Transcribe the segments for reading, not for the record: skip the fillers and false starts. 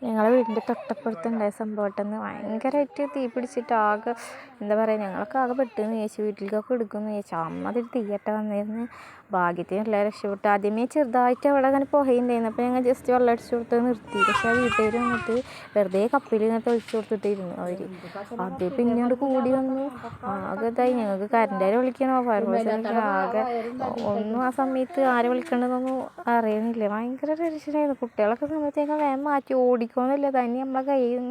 ഞങ്ങളെ വീടിൻ്റെ തൊട്ടപ്പുറത്തുണ്ടായ സംഭവട്ടെന്ന് ഭയങ്കരമായിട്ട് തീ പിടിച്ചിട്ട് ആകെ എന്താ പറയുക, ഞങ്ങളൊക്കെ ആകെ പെട്ടെന്ന് ചോദിച്ചു വീട്ടിലേക്കൊക്കെ എടുക്കുമെന്ന് ചോദിച്ചു. അമ്മതിൽ തീയട്ട വന്നിരുന്നു. ഭാഗ്യത്തിന് എല്ലാം രക്ഷപ്പെട്ടു. ആദ്യമേ ചെറുതായിട്ട് അവിടെ അങ്ങനെ പുകയുണ്ടായിരുന്നു. അപ്പോൾ ഞങ്ങൾ ജസ്റ്റ് വെള്ളം അടിച്ചു കൊടുത്ത് നിർത്തി. പക്ഷേ ആ വീട്ടുകാർ വന്നിട്ട് വെറുതെ കപ്പിൽ ഇങ്ങനത്തെ ഒഴിച്ചു കൊടുത്തിട്ടിരുന്നു അവർ. അത് പിന്നീട് കൂടി വന്നു. ആകെ ഇതായി. ഞങ്ങൾക്ക് കറണ്ടാരെ വിളിക്കണോ ഫയർഫോഴ്സിനെ വിളിക്കണോ ആകെ ഒന്നും ആ സമയത്ത് ആരെ വിളിക്കേണ്ടതെന്നൊന്നും അറിയണില്ല. ഭയങ്കര ടെൻഷനായിരുന്നു. കുട്ടികളൊക്കെ സമയത്തേക്ക് വേഗം മാറ്റി ഓടിക്കോന്നില്ല. തന്നെ നമ്മളെ കയ്യിൽ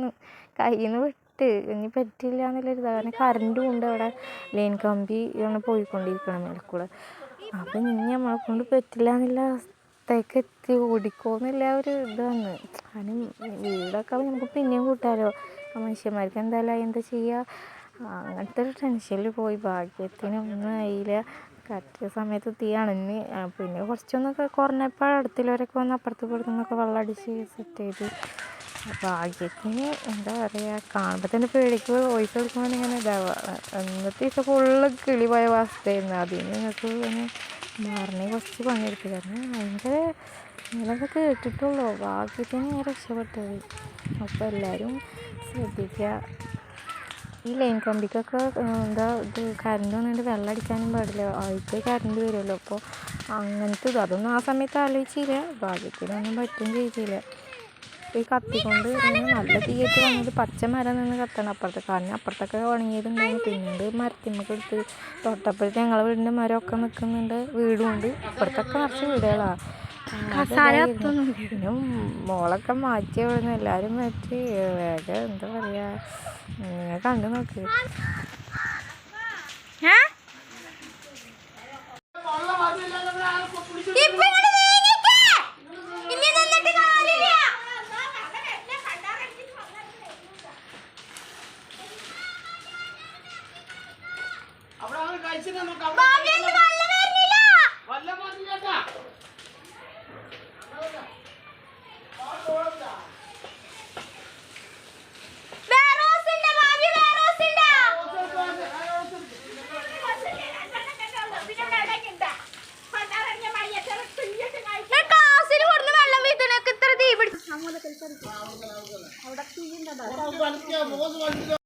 നിന്ന് വിട്ട് ഇനി പറ്റില്ല എന്നുള്ളൊരു കാരണം കറണ്ടും ഉണ്ട് അവിടെ. ലൈൻ കമ്പി ഇങ്ങനെ പോയിക്കൊണ്ടിരിക്കണം മേൽക്കൂടെ. അപ്പം ഇനി നമ്മളെ കൊണ്ട് പറ്റില്ല എന്നുള്ള അവസ്ഥയൊക്കെ എത്തി. ഓടിക്കോന്നില്ല ഒരു ഇതാണ്. കാരണം വീടൊക്കെ നമുക്ക് പിന്നെയും കൂട്ടാലോ. മനുഷ്യന്മാർക്ക് എന്തായാലും എന്താ ചെയ്യുക. അങ്ങനത്തെ ഒരു ടെൻഷനിൽ പോയി. ഭാഗ്യത്തിന് ഒന്നും ആയില്ല. കറക്റ്റ് സമയത്ത് തീ അണഞ്ഞ് പിന്നെ കുറച്ചൊന്നൊക്കെ കുറഞ്ഞപ്പോൾ അടുത്തുള്ളവരൊക്കെ വന്ന് അപ്പുറത്തുനിന്നൊക്കെ വെള്ളം അടിച്ച് സെറ്റ് ചെയ്ത്. ഭാഗ്യത്തിന് എന്താ പറയുക, കാണുമ്പോൾ തന്നെ പേടിക്ക് വോയിസ് എടുക്കുമ്പോൾ ഇങ്ങനെ ഇതാവുക. അന്നത്തെ ദിവസം ഫുള്ള് കിളി പോയ അവസ്ഥയായിരുന്നു. അതിന് നിങ്ങൾക്ക് ഇങ്ങനെ മാറിനെ കുറച്ച് പണിയെടുത്തു. കാരണം ഭയങ്കര ഇങ്ങനെയൊക്കെ കേട്ടിട്ടുള്ളൂ. ഭാഗ്യത്തിന് ഞാൻ രക്ഷപ്പെട്ടത്. അപ്പോൾ എല്ലാവരും ശ്രദ്ധിക്കുക. ഈ ലൈൻ കമ്പിക്കൊക്കെ എന്താ ഇത് കറണ്ട് വന്നിട്ട് വെള്ളം അടിക്കാനും പാടില്ല. ആദ്യത്തെ കറണ്ട് വരുമല്ലോ. അപ്പോൾ അങ്ങനത്തെ അതൊന്നും ആ സമയത്ത് ആലോചിച്ചില്ല. ഭാഗ്യത്തിനൊന്നും പറ്റും ചെയ്തില്ല. ഈ കത്തിക്കൊണ്ട് ഇങ്ങനെ നല്ല തീയേറ്റ് വന്നത് പച്ച മരം നിന്ന് കത്തണം അപ്പുറത്തെ. കാരണം അപ്പുറത്തൊക്കെ ഉണങ്ങിയതുണ്ടായിരുന്നു. പിന്നീട് മരത്തിമ്മക്ക് എടുത്ത് തൊട്ടപ്പോഴത്തെ ഞങ്ങളെ വീടിൻ്റെ മരമൊക്കെ നിൽക്കുന്നുണ്ട്. വീടുമുണ്ട്. അപ്പുറത്തൊക്കെ നിറച്ച് വീടുകളാണ്. പിന്നെ മോളൊക്കെ മാറ്റി വിടുന്നു. എല്ലാവരും മാറ്റി വേഗം എന്താ പറയുക, നിങ്ങൾ കണ്ടു നോക്ക്.